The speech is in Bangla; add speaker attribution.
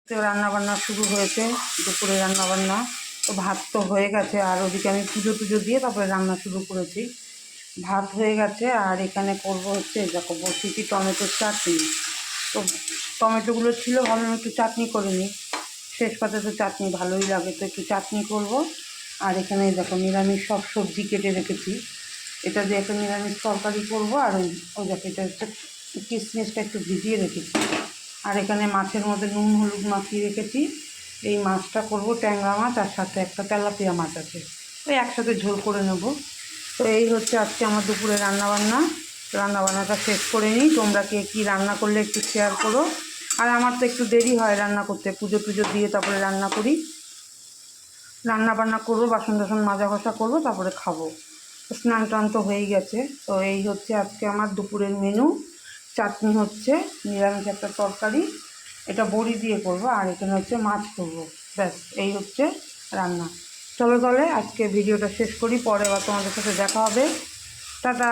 Speaker 1: তো রান্নাবান্না শুরু হয়েছে, দুপুরে রান্নাবান্না। তো ভাত তো হয়ে গেছে, আর ওদিকে আমি পুজো টুজো দিয়ে তারপরে রান্না শুরু করেছি। ভাত হয়ে গেছে, আর এখানে করবো হচ্ছে দেখো বসিয়েছি টমেটোর চাটনি। তো টমেটোগুলো ছিল, ভাবলাম একটু চাটনি করে নিই। শেষ পাতে তো চাটনি ভালোই লাগে, তো একটু চাটনি করব। আর এখানে দেখো নিরামিষ সব সবজি কেটে রেখেছি, এটা দিয়ে একটা নিরামিষ তরকারি করবো। আর ওই দেখো এটা হচ্ছে কিশমিশটা একটু ভিজিয়ে রেখেছি। আর এখানে মাছের মধ্যে নুন হলুদ মাখিয়ে রেখেছি। এই মাছটা করব ট্যাংরা মাছ, আর সাথে একটা তেলাপিয়া মাছ আছে, ওই একসাথে ঝোল করে নেব। তো এই হচ্ছে আজকে আমার দুপুরে রান্নাবান্নাটা শেষ করে নিই। তোমরা কে কী রান্না করলে একটু শেয়ার করো। আর আমার তো একটু দেরি হয় রান্না করতে, পুজো টুজো দিয়ে তারপরে রান্না করি। রান্না বান্না করবো, বাসন টাসন মাজা ঘষা করবো, তারপরে খাবো। স্নান টান তো হয়েই গেছে। তো এই হচ্ছে আজকে আমার দুপুরের মেনু। চাটনি হচ্ছে, নিরামিষ একটা তরকারি, এটা বড়ি দিয়ে করবো, আর এখানে হচ্ছে মাছ করবো। ব্যাস, এই হচ্ছে রান্না। চলো তাহলে আজকে ভিডিওটা শেষ করি, পরে আবার তোমাদের সাথে দেখা হবে। টাটা।